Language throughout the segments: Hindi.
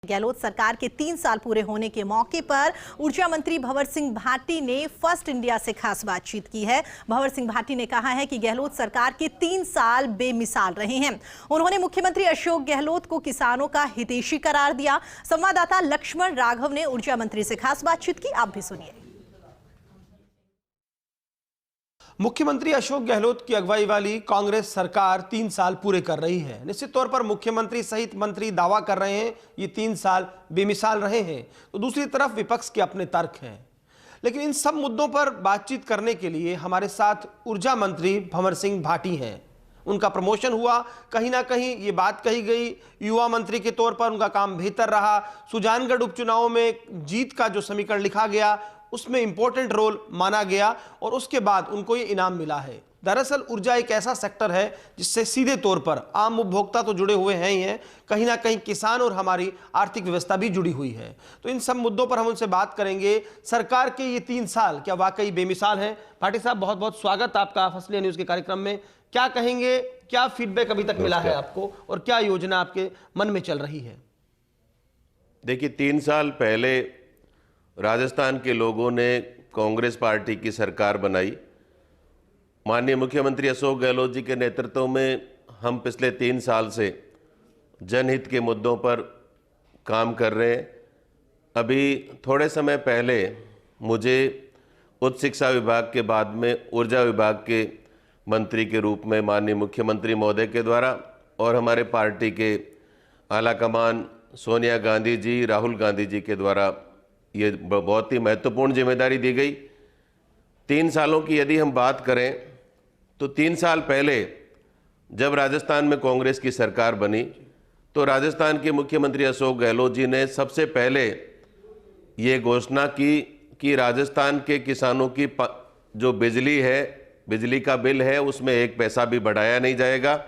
गहलोत सरकार के 3 साल पूरे होने के मौके पर ऊर्जा मंत्री भंवर सिंह भाटी ने फर्स्ट इंडिया से खास बातचीत की है। भंवर सिंह भाटी ने कहा है कि गहलोत सरकार के 3 साल बेमिसाल रहे हैं। उन्होंने मुख्यमंत्री अशोक गहलोत को किसानों का हितैषी करार दिया। संवाददाता लक्ष्मण राघव ने ऊर्जा मंत्री से खास बातचीत की, आप भी सुनिए। मुख्यमंत्री अशोक गहलोत की अगुवाई वाली कांग्रेस सरकार 3 साल पूरे कर रही है। निश्चित तौर पर मुख्यमंत्री सहित मंत्री दावा कर रहे हैं ये 3 साल बेमिसाल रहे हैं, तो दूसरी तरफ विपक्ष के अपने तर्क हैं। लेकिन इन सब मुद्दों पर बातचीत करने के लिए हमारे साथ ऊर्जा मंत्री भंवर सिंह भाटी हैं। उनका प्रमोशन हुआ, कहीं ना कहीं ये बात कही गई, युवा मंत्री के तौर पर उनका काम बेहतर रहा। सुजानगढ़ उपचुनाव में जीत का जो समीकरण लिखा गया उसमें इंपॉर्टेंट रोल माना गया और उसके बाद उनको ये इनाम मिला है। दरअसल ऊर्जा एक ऐसा सेक्टर है जिससे सीधे तौर पर आम उपभोक्ता तो जुड़े हुए हैं ही हैं, कहीं ना कहीं किसान और हमारी आर्थिक व्यवस्था भी जुड़ी हुई है। तो इन सब मुद्दों पर हम उनसे बात करेंगे। सरकार के ये 3 साल क्या वाकई बेमिसाल हैं? भाटी साहब, बहुत बहुत स्वागत आपका फर्स्ट इंडिया न्यूज के कार्यक्रम में। क्या कहेंगे, क्या फीडबैक अभी तक मिला है आपको और क्या योजना आपके मन में चल रही है? देखिए, 3 साल पहले राजस्थान के लोगों ने कांग्रेस पार्टी की सरकार बनाई। माननीय मुख्यमंत्री अशोक गहलोत जी के नेतृत्व में हम पिछले 3 साल से जनहित के मुद्दों पर काम कर रहे हैं। अभी थोड़े समय पहले मुझे उच्च शिक्षा विभाग के बाद में ऊर्जा विभाग के मंत्री के रूप में माननीय मुख्यमंत्री महोदय के द्वारा और हमारे पार्टी के आलाकमान सोनिया गांधी जी, राहुल गांधी जी के द्वारा ये बहुत ही महत्वपूर्ण जिम्मेदारी दी गई। 3 सालों की यदि हम बात करें तो 3 साल पहले जब राजस्थान में कांग्रेस की सरकार बनी तो राजस्थान के मुख्यमंत्री अशोक गहलोत जी ने सबसे पहले ये घोषणा की कि राजस्थान के किसानों की जो बिजली का बिल है उसमें 1 पैसा भी बढ़ाया नहीं जाएगा।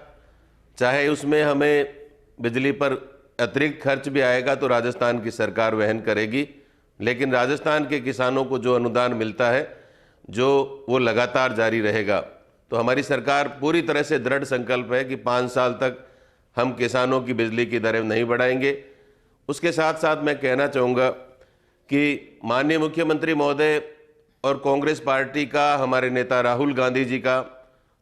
चाहे उसमें हमें बिजली पर अतिरिक्त खर्च भी आएगा तो राजस्थान की सरकार वहन करेगी, लेकिन राजस्थान के किसानों को जो अनुदान मिलता है वो लगातार जारी रहेगा। तो हमारी सरकार पूरी तरह से दृढ़ संकल्प है कि 5 साल तक हम किसानों की बिजली की दरें नहीं बढ़ाएंगे। उसके साथ साथ मैं कहना चाहूँगा कि माननीय मुख्यमंत्री महोदय और कांग्रेस पार्टी का, हमारे नेता राहुल गांधी जी का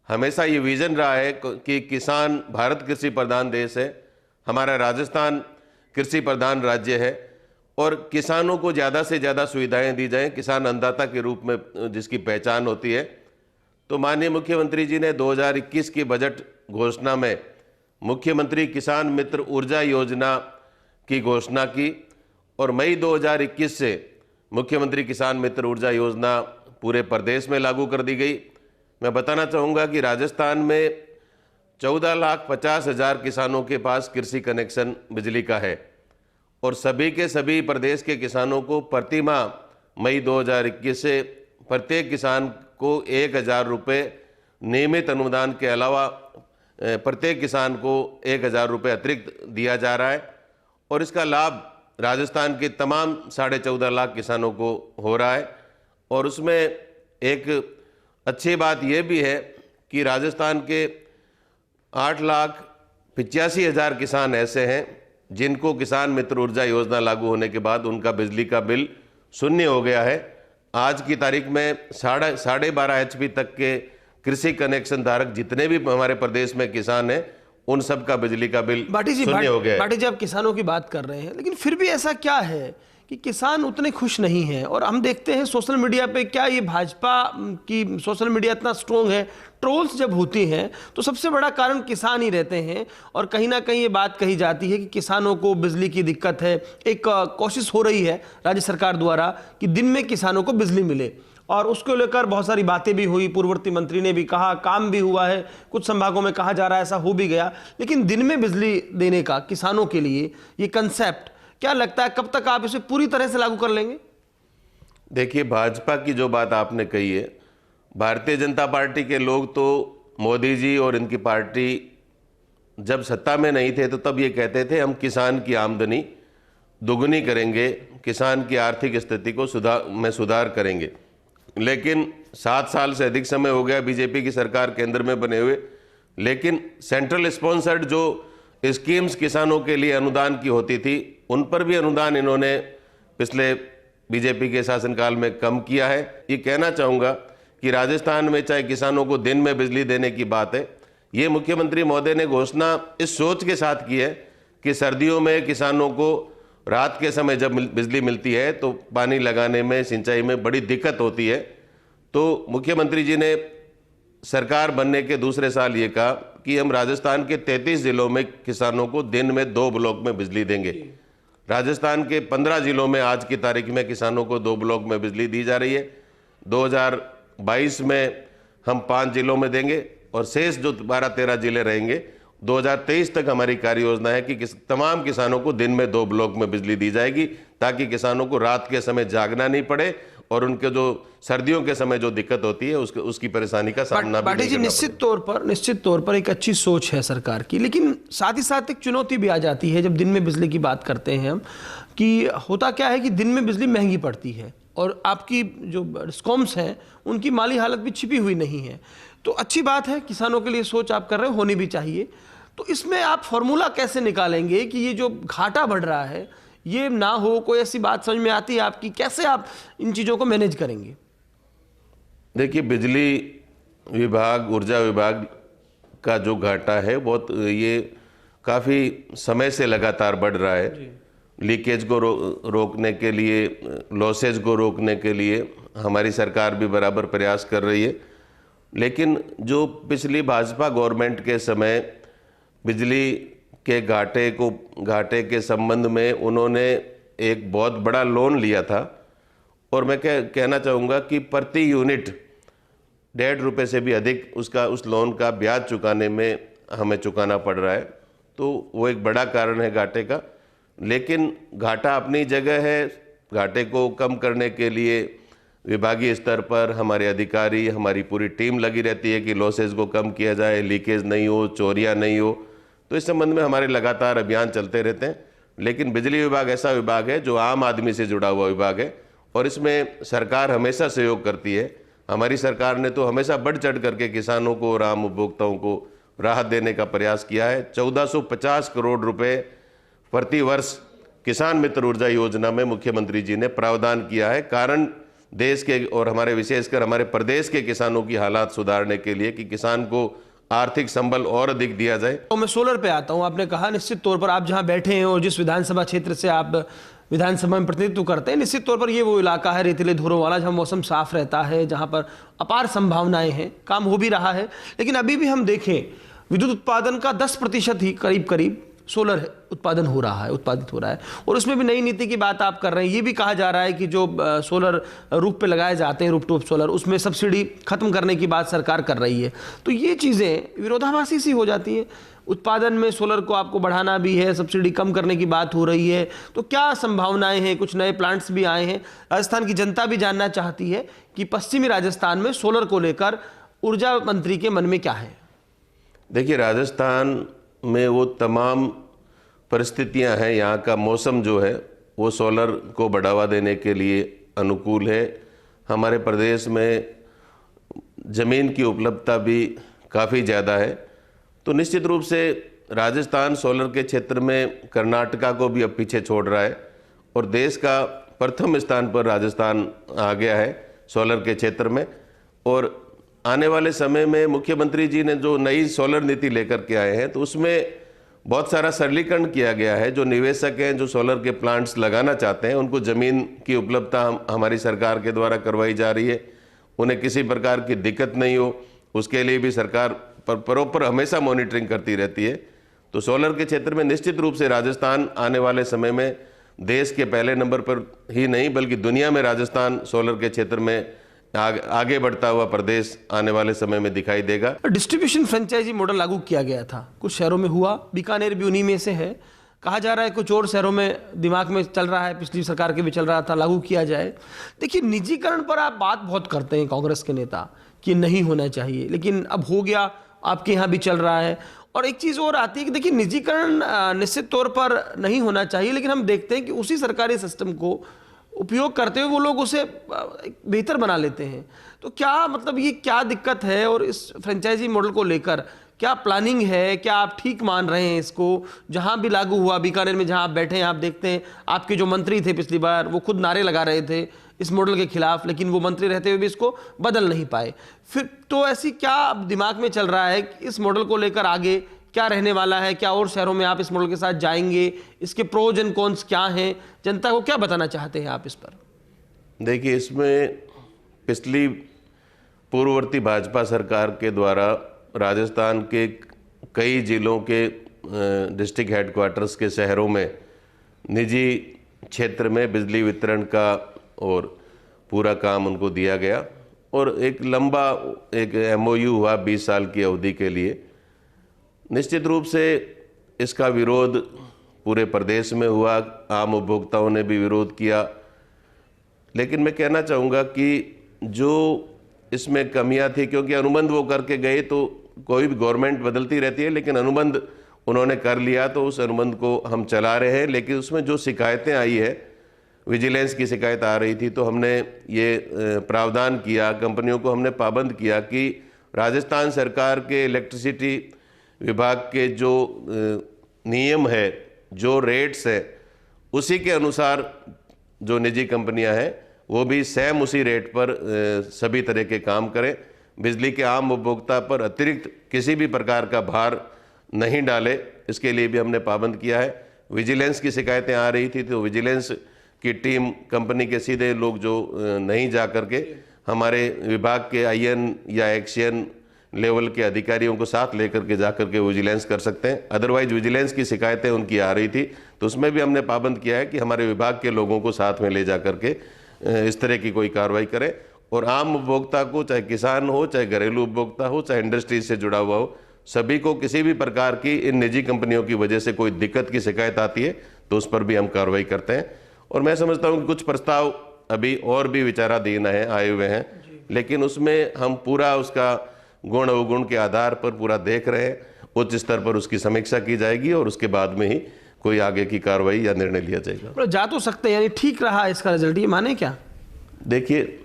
हमेशा ये विज़न रहा है कि किसान, भारत कृषि प्रधान देश है, हमारा राजस्थान कृषि प्रधान राज्य है और किसानों को ज़्यादा से ज़्यादा सुविधाएं दी जाएं, किसान अन्नदाता के रूप में जिसकी पहचान होती है। तो माननीय मुख्यमंत्री जी ने 2021 की बजट घोषणा में मुख्यमंत्री किसान मित्र ऊर्जा योजना की घोषणा की और मई 2021 से मुख्यमंत्री किसान मित्र ऊर्जा योजना पूरे प्रदेश में लागू कर दी गई। मैं बताना चाहूँगा कि राजस्थान में 14,50,000 किसानों के पास कृषि कनेक्शन बिजली का है और सभी के सभी प्रदेश के किसानों को प्रति माह मई 2021 से प्रत्येक किसान को 1,000 रुपये नियमित अनुदान के अलावा प्रत्येक किसान को 1,000 रुपये अतिरिक्त दिया जा रहा है और इसका लाभ राजस्थान के तमाम 14.5 लाख किसानों को हो रहा है। और उसमें एक अच्छी बात यह भी है कि राजस्थान के 8,85,000 किसान ऐसे हैं जिनको किसान मित्र ऊर्जा योजना लागू होने के बाद उनका बिजली का बिल शून्य हो गया है। आज की तारीख में 12.5 HP तक के कृषि कनेक्शन धारक जितने भी हमारे प्रदेश में किसान हैं उन सब का बिजली का बिल शून्य हो गया है। भाटी जी, आप किसानों की बात कर रहे हैं, लेकिन फिर भी ऐसा क्या है कि किसान उतने खुश नहीं हैं? और हम देखते हैं सोशल मीडिया पे, क्या ये भाजपा की सोशल मीडिया इतना स्ट्रोंग है, ट्रोल्स जब होती हैं तो सबसे बड़ा कारण किसान ही रहते हैं और कहीं ना कहीं ये बात कही जाती है कि किसानों को बिजली की दिक्कत है। एक कोशिश हो रही है राज्य सरकार द्वारा कि दिन में किसानों को बिजली मिले और उसको लेकर बहुत सारी बातें भी हुई। पूर्ववर्ती मंत्री ने भी कहा, काम भी हुआ है, कुछ संभागों में कहा जा रहा है ऐसा हो भी गया। लेकिन दिन में बिजली देने का किसानों के लिए ये कंसेप्ट क्या लगता है, कब तक आप इसे पूरी तरह से लागू कर लेंगे? देखिए, भाजपा की जो बात आपने कही है, भारतीय जनता पार्टी के लोग तो मोदी जी और इनकी पार्टी जब सत्ता में नहीं थे तो तब ये कहते थे हम किसान की आमदनी दुगनी करेंगे, किसान की आर्थिक स्थिति को सुधार करेंगे। लेकिन 7 साल से अधिक समय हो गया बीजेपी की सरकार केंद्र में बने हुए, लेकिन सेंट्रल स्पॉन्सर्ड जो स्कीम्स किसानों के लिए अनुदान की होती थी, उन पर भी अनुदान इन्होंने पिछले बीजेपी के शासनकाल में कम किया है। ये कहना चाहूँगा कि राजस्थान में चाहे किसानों को दिन में बिजली देने की बात है, ये मुख्यमंत्री महोदय ने घोषणा इस सोच के साथ की है कि सर्दियों में किसानों को रात के समय जब बिजली मिलती है तो पानी लगाने में, सिंचाई में बड़ी दिक्कत होती है। तो मुख्यमंत्री जी ने सरकार बनने के दूसरे साल ये कहा कि हम राजस्थान के 33 जिलों में किसानों को दिन में 2 ब्लॉक में बिजली देंगे। राजस्थान के 15 जिलों में आज की तारीख में किसानों को 2 ब्लॉक में बिजली दी जा रही है। 2022 में हम 5 जिलों में देंगे और शेष जो 12-13 जिले रहेंगे 2023 तक हमारी कार्य योजना है कि तमाम किसानों को दिन में 2 ब्लॉक में बिजली दी जाएगी, ताकि किसानों को रात के समय जागना नहीं पड़े और उनके जो सर्दियों के समय जो दिक्कत होती है उसकी परेशानी का सामना भी पाटिल नहीं जी, करना पड़े। निश्चित तौर पर एक अच्छी सोच है सरकार की, लेकिन साथ ही साथ एक चुनौती भी आ जाती है जब दिन में बिजली की बात करते हैं हम, कि होता क्या है कि दिन में बिजली महंगी पड़ती है और आपकी जो डिस्कॉम्स हैं उनकी माली हालत भी छिपी हुई नहीं है। तो अच्छी बात है, किसानों के लिए सोच आप कर रहे हो, होनी भी चाहिए। तो इसमें आप फॉर्मूला कैसे निकालेंगे कि ये जो घाटा बढ़ रहा है ये ना हो? कोई ऐसी बात समझ में आती है आपकी, कैसे आप इन चीज़ों को मैनेज करेंगे? देखिए, बिजली विभाग, ऊर्जा विभाग का जो घाटा है बहुत ये काफ़ी समय से लगातार बढ़ रहा है। लीकेज को रोकने के लिए, लॉसेज को रोकने के लिए हमारी सरकार भी बराबर प्रयास कर रही है। लेकिन जो पिछली भाजपा गवर्नमेंट के समय बिजली के घाटे के संबंध में उन्होंने एक बहुत बड़ा लोन लिया था, और मैं कहना चाहूँगा कि प्रति यूनिट 1.5 रुपये से भी अधिक उस लोन का ब्याज चुकाने में हमें चुकाना पड़ रहा है। तो वो एक बड़ा कारण है घाटे का। लेकिन घाटा अपनी जगह है, घाटे को कम करने के लिए विभागीय स्तर पर हमारे अधिकारी, हमारी पूरी टीम लगी रहती है कि लॉसेज को कम किया जाए, लीकेज नहीं हो, चोरियां नहीं हो। तो इस संबंध में हमारे लगातार अभियान चलते रहते हैं। लेकिन बिजली विभाग ऐसा विभाग है जो आम आदमी से जुड़ा हुआ विभाग है और इसमें सरकार हमेशा सहयोग करती है। हमारी सरकार ने तो हमेशा बढ़ चढ़ करके किसानों को और आम उपभोक्ताओं को राहत देने का प्रयास किया है। 1450 करोड़ रुपए प्रति वर्ष किसान मित्र ऊर्जा योजना में मुख्यमंत्री जी ने प्रावधान किया है, कारण देश के और हमारे विशेषकर हमारे प्रदेश के किसानों की हालात सुधारने के लिए कि किसान को आर्थिक संबल और अधिक दिया जाए। तो मैं सोलर पे आता हूं। आपने कहा निश्चित तौर पर आप जहां बैठे हैं और जिस विधानसभा क्षेत्र से आप विधानसभा में प्रतिनिधित्व करते हैं, निश्चित तौर पर ये वो इलाका है रेतीले धुरों वाला, जहां मौसम साफ रहता है, जहां पर अपार संभावनाएं हैं, काम हो भी रहा है। लेकिन अभी भी हम देखें विद्युत उत्पादन का 10% ही करीब सोलर उत्पादित हो रहा है। और उसमें भी नई नीति की बात आप कर रहे हैं। ये भी कहा जा रहा है कि जो सोलर रूफ पे लगाए जाते हैं, रूफटॉप सोलर, उसमें सब्सिडी खत्म करने की बात सरकार कर रही है। तो ये चीज़ें विरोधाभासी सी हो जाती हैं। उत्पादन में सोलर को आपको बढ़ाना भी है, सब्सिडी कम करने की बात हो रही है। तो क्या संभावनाएं हैं? कुछ नए प्लांट्स भी आए हैं। राजस्थान की जनता भी जानना चाहती है कि पश्चिमी राजस्थान में सोलर को लेकर ऊर्जा मंत्री के मन में क्या है। देखिए, राजस्थान में वो तमाम परिस्थितियां हैं, यहाँ का मौसम जो है वो सोलर को बढ़ावा देने के लिए अनुकूल है। हमारे प्रदेश में ज़मीन की उपलब्धता भी काफ़ी ज़्यादा है। तो निश्चित रूप से राजस्थान सोलर के क्षेत्र में कर्नाटका को भी अब पीछे छोड़ रहा है और देश का प्रथम स्थान पर राजस्थान आ गया है सोलर के क्षेत्र में। और आने वाले समय में मुख्यमंत्री जी ने जो नई सोलर नीति लेकर के आए हैं तो उसमें बहुत सारा सरलीकरण किया गया है। जो निवेशक हैं, जो सोलर के प्लांट्स लगाना चाहते हैं, उनको ज़मीन की उपलब्धता हमारी सरकार के द्वारा करवाई जा रही है। उन्हें किसी प्रकार की दिक्कत नहीं हो, उसके लिए भी सरकार प्रॉपर हमेशा मॉनिटरिंग करती रहती है। तो सोलर के क्षेत्र में निश्चित रूप से राजस्थान आने वाले समय में देश के पहले नंबर पर ही नहीं बल्कि दुनिया में राजस्थान सोलर के क्षेत्र में आगे बढ़ता हुआ प्रदेश आने वाले समय में दिखाई देगा। डिस्ट्रीब्यूशन फ्रेंचाइजी मॉडल लागू किया गया था, कुछ शहरों में हुआ, बीकानेर भी उन्हीं में से है। कहा जा रहा है कुछ और शहरों में दिमाग में चल रहा है, पिछली सरकार के भी चल रहा था, लागू किया जाए। देखिए, निजीकरण पर आप बात बहुत करते हैं कांग्रेस के नेता कि नहीं होना चाहिए, लेकिन अब हो गया, आपके यहाँ भी चल रहा है। और एक चीज़ और आती है कि देखिए, निजीकरण निश्चित तौर पर नहीं होना चाहिए, लेकिन हम देखते हैं कि उसी सरकारी सिस्टम को उपयोग करते हुए वो लोग उसे बेहतर बना लेते हैं। तो क्या मतलब ये क्या दिक्कत है? और इस फ्रेंचाइजी मॉडल को लेकर क्या प्लानिंग है, क्या आप ठीक मान रहे हैं इसको? जहां भी लागू हुआ, बीकानेर में जहां आप बैठे हैं, आप देखते हैं आपके जो मंत्री थे पिछली बार, वो खुद नारे लगा रहे थे इस मॉडल के खिलाफ, लेकिन वो मंत्री रहते हुए भी इसको बदल नहीं पाए। फिर तो ऐसी क्या अब दिमाग में चल रहा है कि इस मॉडल को लेकर आगे क्या रहने वाला है? क्या और शहरों में आप इस मॉडल के साथ जाएंगे? इसके प्रोज एंड कॉन्स क्या हैं? जनता को क्या बताना चाहते हैं आप इस पर? देखिए, इसमें पिछली पूर्ववर्ती भाजपा सरकार के द्वारा राजस्थान के कई जिलों के डिस्ट्रिक्ट हेडक्वार्टर्स के शहरों में निजी क्षेत्र में बिजली वितरण का और पूरा काम उनको दिया गया और एक लंबा एक MOU हुआ 20 साल की अवधि के लिए। निश्चित रूप से इसका विरोध पूरे प्रदेश में हुआ, आम उपभोक्ताओं ने भी विरोध किया, लेकिन मैं कहना चाहूँगा कि जो इसमें कमियां थी, क्योंकि अनुबंध वो करके गए, तो कोई भी गवर्नमेंट बदलती रहती है, लेकिन अनुबंध उन्होंने कर लिया तो उस अनुबंध को हम चला रहे हैं। लेकिन उसमें जो शिकायतें आई है, विजिलेंस की शिकायत आ रही थी, तो हमने ये प्रावधान किया, कंपनियों को हमने पाबंद किया कि राजस्थान सरकार के इलेक्ट्रिसिटी विभाग के जो नियम है, जो रेट्स है, उसी के अनुसार जो निजी कंपनियां हैं वो भी सेम उसी रेट पर सभी तरह के काम करें। बिजली के आम उपभोक्ता पर अतिरिक्त किसी भी प्रकार का भार नहीं डाले, इसके लिए भी हमने पाबंद किया है। विजिलेंस की शिकायतें आ रही थी, तो विजिलेंस की टीम, कंपनी के सीधे लोग जो नहीं जा करके हमारे विभाग के IN या एक्शियन लेवल के अधिकारियों को साथ लेकर के जा करके विजिलेंस कर सकते हैं। अदरवाइज विजिलेंस की शिकायतें उनकी आ रही थी, तो उसमें भी हमने पाबंद किया है कि हमारे विभाग के लोगों को साथ में ले जा करके इस तरह की कोई कार्रवाई करें। और आम उपभोक्ता को, चाहे किसान हो, चाहे घरेलू उपभोक्ता हो, चाहे इंडस्ट्री से जुड़ा हुआ हो, सभी को किसी भी प्रकार की इन निजी कंपनियों की वजह से कोई दिक्कत की शिकायत आती है तो उस पर भी हम कार्रवाई करते हैं। और मैं समझता हूँ कि कुछ प्रस्ताव अभी और भी विचाराधीन है, आए हुए हैं, लेकिन उसमें हम पूरा उसका गुण अवगुण के आधार पर पूरा देख रहे हैं। उच्च स्तर पर उसकी समीक्षा की जाएगी और उसके बाद में ही कोई आगे की कार्रवाई या निर्णय लिया जाएगा। जा तो सकते हैं, यानी ठीक रहा इसका रिजल्ट, ये माने क्या? देखिए,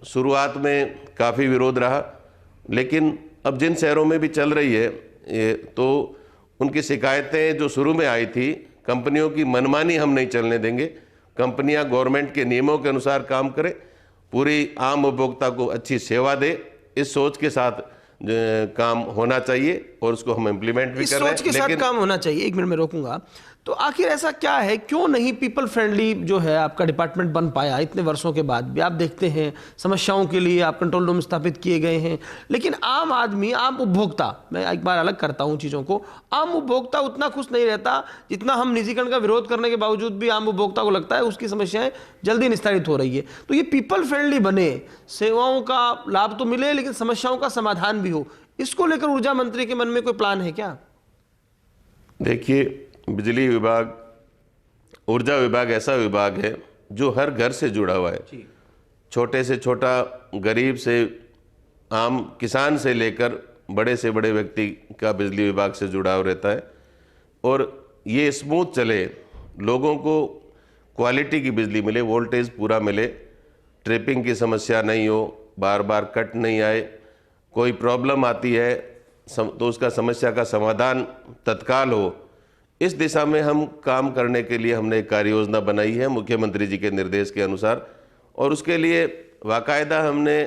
शुरुआत में काफ़ी विरोध रहा, लेकिन अब जिन शहरों में भी चल रही है ये, तो उनकी शिकायतें जो शुरू में आई थी, कंपनियों की मनमानी हम नहीं चलने देंगे। कंपनियां गवर्नमेंट के नियमों के अनुसार काम करें, पूरी आम उपभोक्ता को अच्छी सेवा दे, इस सोच के साथ काम होना चाहिए और उसको हम इम्प्लीमेंट भी कर रहे हैं। इस सोच के साथ काम होना चाहिए। एक मिनट में रोकूंगा। तो आखिर ऐसा क्या है, क्यों नहीं पीपल फ्रेंडली जो है आपका डिपार्टमेंट बन पाया इतने वर्षों के बाद भी? आप देखते हैं समस्याओं के लिए आप कंट्रोल रूम स्थापित किए गए हैं, लेकिन आम आदमी, आम उपभोक्ता, मैं एक बार अलग करता हूं चीज़ों को, आम उपभोक्ता उतना खुश नहीं रहता जितना हम निजीकरण का विरोध करने के बावजूद भी आम उपभोक्ता को लगता है उसकी समस्याएं जल्दी निस्तारित हो रही है। तो ये पीपल फ्रेंडली बने, सेवाओं का लाभ तो मिले लेकिन समस्याओं का समाधान भी हो, इसको लेकर ऊर्जा मंत्री के मन में कोई प्लान है क्या? देखिए, बिजली विभाग, ऊर्जा विभाग ऐसा विभाग है जो हर घर से जुड़ा हुआ है। छोटे से छोटा गरीब से आम किसान से लेकर बड़े से बड़े व्यक्ति का बिजली विभाग से जुड़ाव रहता है और ये स्मूथ चले, लोगों को क्वालिटी की बिजली मिले, वोल्टेज पूरा मिले, ट्रिपिंग की समस्या नहीं हो, बार बार कट नहीं आए, कोई प्रॉब्लम आती है तो उसका समस्या का समाधान तत्काल हो। इस दिशा में हम काम करने के लिए हमने एक कार्य योजना बनाई है मुख्यमंत्री जी के निर्देश के अनुसार, और उसके लिए बाकायदा हमने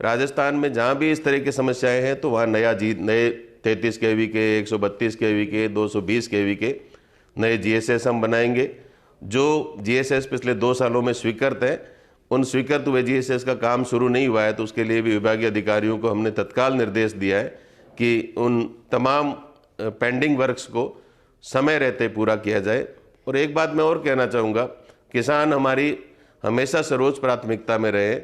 राजस्थान में जहाँ भी इस तरह की समस्याएं हैं तो वहाँ नए 33 kV के, 132 kV के, 220 kV के नए GSS हम बनाएंगे। जो GSS पिछले 2 सालों में स्वीकृत हैं, उन स्वीकृत हुए GSS का काम शुरू नहीं हुआ है तो उसके लिए भी विभागीय अधिकारियों को हमने तत्काल निर्देश दिया है कि उन तमाम पेंडिंग वर्क्स को समय रहते पूरा किया जाए। और एक बात मैं और कहना चाहूँगा, किसान हमारी हमेशा सर्वोच्च प्राथमिकता में रहे।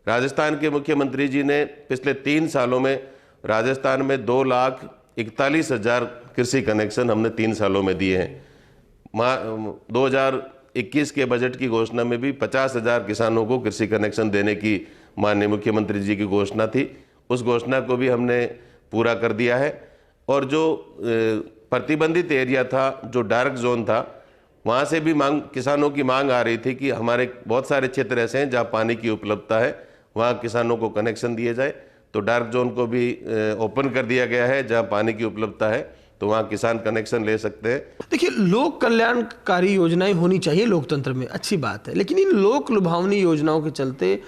राजस्थान के मुख्यमंत्री जी ने पिछले 3 सालों में राजस्थान में 2,41,000 कृषि कनेक्शन हमने 3 सालों में दिए हैं। 2021 के बजट की घोषणा में भी 50,000 किसानों को कृषि कनेक्शन देने की माननीय मुख्यमंत्री जी की घोषणा थी। उस घोषणा को भी हमने पूरा कर दिया है। और जो प्रतिबंधित एरिया था, जो डार्क जोन था, वहाँ से भी किसानों की मांग आ रही थी कि हमारे बहुत सारे क्षेत्र ऐसे हैं जहाँ पानी की उपलब्धता है, वहाँ किसानों को कनेक्शन दिए जाए। तो तो डार्क जोन को भी ओपन कर दिया गया है। जहां पानी की उपलब्धता है तो वहां किसान कनेक्शन ले सकते हैं। देखिए, लोक कल्याणकारी योजनाएं होनी चाहिए लोकतंत्र में, अच्छी बात है, लेकिन इन लोक लुभावनी योजनाओं के चलते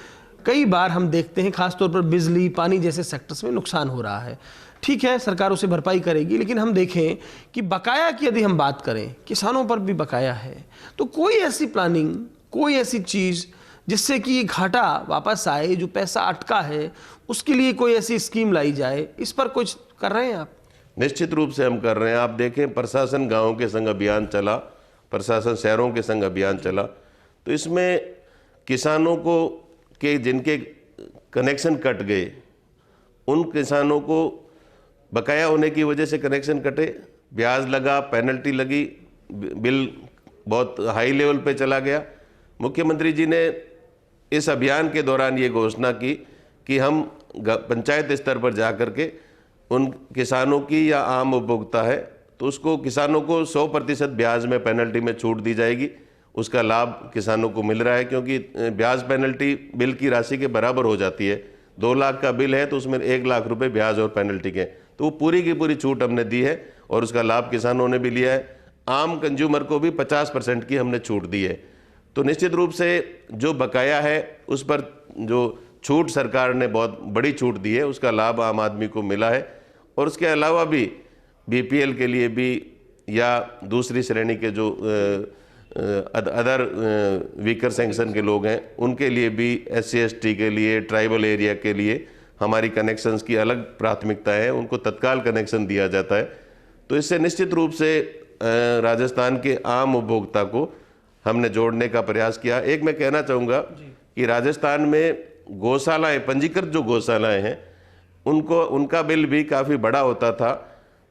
कई बार हम देखते हैं खासतौर पर बिजली, पानी जैसे सेक्टर्स में नुकसान हो रहा है। ठीक है, सरकार उसे भरपाई करेगी, लेकिन हम देखें कि बकाया की यदि हम बात करें, किसानों पर भी बकाया है, तो कोई ऐसी प्लानिंग, कोई ऐसी चीज़ जिससे कि ये घाटा वापस आए, जो पैसा अटका है उसके लिए कोई ऐसी स्कीम लाई जाए, इस पर कुछ कर रहे हैं आप? निश्चित रूप से हम कर रहे हैं। आप देखें, प्रशासन गांवों के संग अभियान चला, प्रशासन शहरों के संग अभियान चला, तो इसमें किसानों को के जिनके कनेक्शन कट गए, उन किसानों को बकाया होने की वजह से कनेक्शन कटे, ब्याज लगा, पेनल्टी लगी, बिल बहुत हाई लेवल पे चला गया। मुख्यमंत्री जी ने इस अभियान के दौरान ये घोषणा की कि हम पंचायत स्तर पर जाकर के उन किसानों की या आम उपभोक्ता है तो उसको किसानों को 100% ब्याज में पेनल्टी में छूट दी जाएगी। उसका लाभ किसानों को मिल रहा है, क्योंकि ब्याज पेनल्टी बिल की राशि के बराबर हो जाती है। 2 लाख का बिल है तो उसमें 1 लाख रुपए ब्याज और पेनल्टी के, तो वो पूरी की पूरी छूट हमने दी है और उसका लाभ किसानों ने भी लिया है। आम कंज्यूमर को भी 50% की हमने छूट दी है। तो निश्चित रूप से जो बकाया है उस पर जो छूट सरकार ने बहुत बड़ी छूट दी है, उसका लाभ आम आदमी को मिला है। और उसके अलावा भी बीपीएल के लिए भी या दूसरी श्रेणी के जो अदर वीकर सेक्शन के लोग हैं, उनके लिए भी, SC/ST के लिए, ट्राइबल एरिया के लिए हमारी कनेक्शंस की अलग प्राथमिकता है, उनको तत्काल कनेक्शन दिया जाता है। तो इससे निश्चित रूप से राजस्थान के आम उपभोक्ता को हमने जोड़ने का प्रयास किया। एक मैं कहना चाहूँगा कि राजस्थान में गौशालाएं, पंजीकृत जो गौशालाएं हैं, उनका बिल भी काफ़ी बड़ा होता था।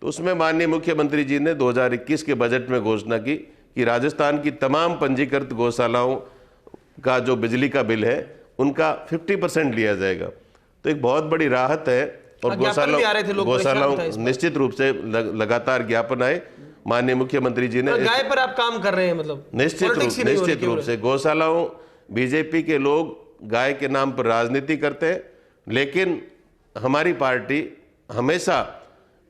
तो उसमें माननीय मुख्यमंत्री जी ने 2021 के बजट में घोषणा की कि राजस्थान की तमाम पंजीकृत गौशालाओं का जो बिजली का बिल है उनका 50% लिया जाएगा। तो एक बहुत बड़ी राहत है। और गौशालाओं निश्चित रूप से लगातार ज्ञापन आए, माननीय मुख्यमंत्री जी ने गाय पर आप काम कर रहे हैं, मतलब निश्चित रूप से गौशालाओं, बीजेपी के लोग गाय के नाम पर राजनीति करते हैं, लेकिन हमारी पार्टी हमेशा,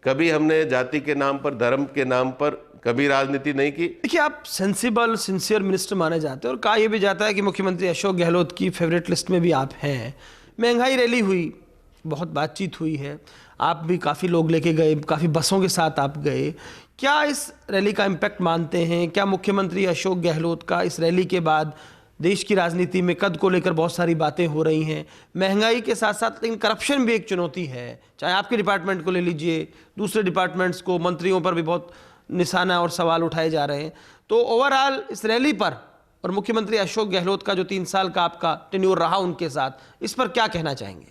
कभी हमने जाति के नाम पर, धर्म के नाम पर कभी राजनीति नहीं की। देखिए, आप सेंसिबल, सिंसियर मिनिस्टर माने जाते हैं और कहा यह भी जाता है कि मुख्यमंत्री अशोक गहलोत की फेवरेट लिस्ट में भी आप हैं। महंगाई रैली हुई, बहुत बातचीत हुई है, आप भी काफ़ी लोग लेके गए, काफ़ी बसों के साथ आप गए। क्या इस रैली का इम्पैक्ट मानते हैं? क्या मुख्यमंत्री अशोक गहलोत का इस रैली के बाद देश की राजनीति में कद को लेकर बहुत सारी बातें हो रही हैं, महंगाई के साथ साथ लेकिन करप्शन भी एक चुनौती है, चाहे आपके डिपार्टमेंट को ले लीजिए, दूसरे डिपार्टमेंट्स को, मंत्रियों पर भी बहुत निशाना और सवाल उठाए जा रहे हैं। तो ओवरऑल इस रैली पर और मुख्यमंत्री अशोक गहलोत का जो 3 साल का आपका टेन्योर रहा उनके साथ, इस पर क्या कहना चाहेंगे?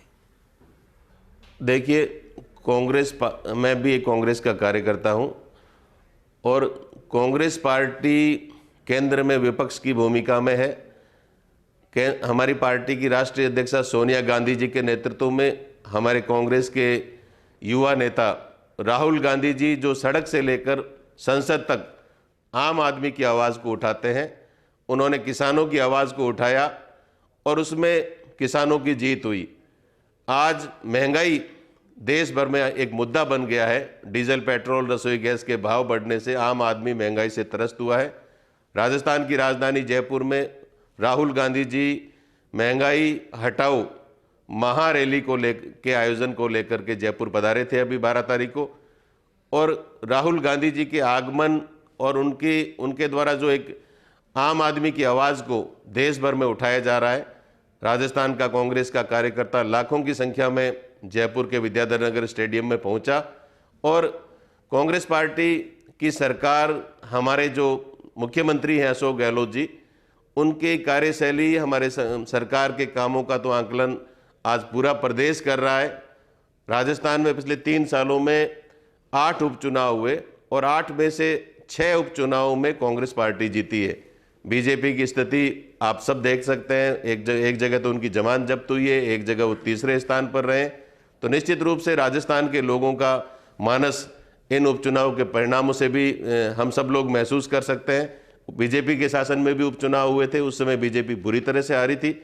देखिए, मैं भी एक कांग्रेस का कार्यकर्ता हूं और कांग्रेस पार्टी केंद्र में विपक्ष की भूमिका में है। हमारी पार्टी की राष्ट्रीय अध्यक्षा सोनिया गांधी जी के नेतृत्व में हमारे कांग्रेस के युवा नेता राहुल गांधी जी, जो सड़क से लेकर संसद तक आम आदमी की आवाज़ को उठाते हैं, उन्होंने किसानों की आवाज़ को उठाया और उसमें किसानों की जीत हुई। आज महंगाई देश भर में एक मुद्दा बन गया है। डीजल, पेट्रोल, रसोई गैस के भाव बढ़ने से आम आदमी महंगाई से त्रस्त हुआ है। राजस्थान की राजधानी जयपुर में राहुल गांधी जी महंगाई हटाओ महारैली के आयोजन को लेकर के जयपुर पधारे थे अभी 12 तारीख को। और राहुल गांधी जी के आगमन और उनके द्वारा जो एक आम आदमी की आवाज़ को देश भर में उठाया जा रहा है, राजस्थान का कांग्रेस का कार्यकर्ता लाखों की संख्या में जयपुर के विद्याधर नगर स्टेडियम में पहुंचा। और कांग्रेस पार्टी की सरकार, हमारे जो मुख्यमंत्री हैं अशोक गहलोत जी, उनकी कार्यशैली, हमारे सरकार के कामों का तो आकलन आज पूरा प्रदेश कर रहा है। राजस्थान में पिछले 3 सालों में 8 उपचुनाव हुए और 8 में से 6 उपचुनावों में कांग्रेस पार्टी जीती है। बीजेपी की स्थिति आप सब देख सकते हैं, एक जगह तो उनकी जमानत जब्त हुई है, एक जगह वो तीसरे स्थान पर रहे। तो निश्चित रूप से राजस्थान के लोगों का मानस इन उपचुनाव के परिणामों से भी हम सब लोग महसूस कर सकते हैं। बीजेपी के शासन में भी उपचुनाव हुए थे, उस समय बीजेपी बुरी तरह से हारी थी।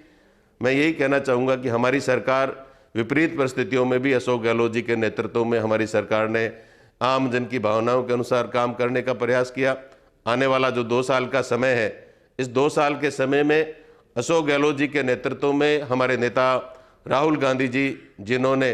मैं यही कहना चाहूँगा कि हमारी सरकार विपरीत परिस्थितियों में भी अशोक गहलोत जी के नेतृत्व में हमारी सरकार ने आम जन की भावनाओं के अनुसार काम करने का प्रयास किया। आने वाला जो 2 साल का समय है, इस 2 साल के समय में अशोक गहलोत जी के नेतृत्व में हमारे नेता राहुल गांधी जी, जिन्होंने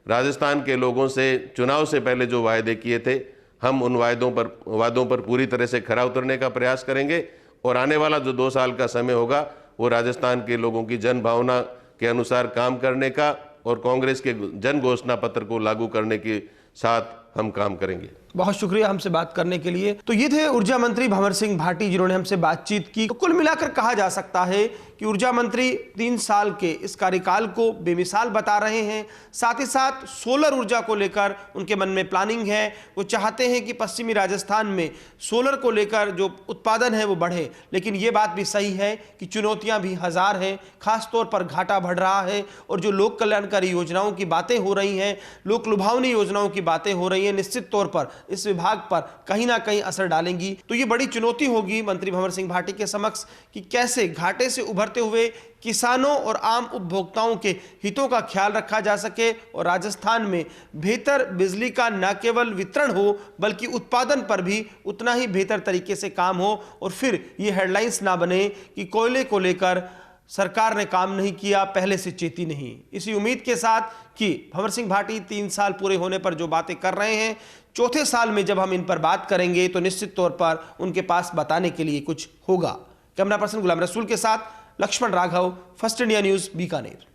राजस्थान के लोगों से चुनाव से पहले जो वायदे किए थे, हम उन वादों पर पूरी तरह से खरा उतरने का प्रयास करेंगे और आने वाला जो 2 साल का समय होगा वो राजस्थान के लोगों की जन भावना के अनुसार काम करने का और कांग्रेस के जन घोषणा पत्र को लागू करने के साथ हम काम करेंगे। बहुत शुक्रिया हमसे बात करने के लिए। तो ये थे ऊर्जा मंत्री भंवर सिंह भाटी, जिन्होंने हमसे बातचीत की। तो कुल मिलाकर कहा जा सकता है कि ऊर्जा मंत्री 3 साल के इस कार्यकाल को बेमिसाल बता रहे हैं। साथ ही साथ सोलर ऊर्जा को लेकर उनके मन में प्लानिंग है। वो चाहते हैं कि पश्चिमी राजस्थान में सोलर को लेकर जो उत्पादन है वो बढ़े। लेकिन ये बात भी सही है कि चुनौतियां भी हजार हैं, खासतौर पर घाटा बढ़ रहा है और जो लोक कल्याणकारी योजनाओं की बातें हो रही हैं, लोक लुभावनी योजनाओं की बातें हो रही हैं, निश्चित तौर पर इस विभाग पर कहीं ना कहीं असर डालेंगी। तो ये बड़ी चुनौती होगी मंत्री भंवर सिंह भाटी के समक्ष कि कैसे घाटे से उभरते हुए किसानों और आम उपभोक्ताओं के हितों का ख्याल रखा जा सके और राजस्थान में बेहतर बिजली का न केवल वितरण हो बल्कि उत्पादन पर भी उतना ही बेहतर तरीके से काम हो और फिर ये हेडलाइंस ना बने कि कोयले को लेकर सरकार ने काम नहीं किया, पहले से चेती नहीं। इसी उम्मीद के साथ कि भंवर सिंह भाटी 3 साल पूरे होने पर जो बातें कर रहे हैं, 4थे साल में जब हम इन पर बात करेंगे तो निश्चित तौर पर उनके पास बताने के लिए कुछ होगा। कैमरा पर्सन गुलाम रसूल के साथ Lakshman Raghav, first India news, Bikaner.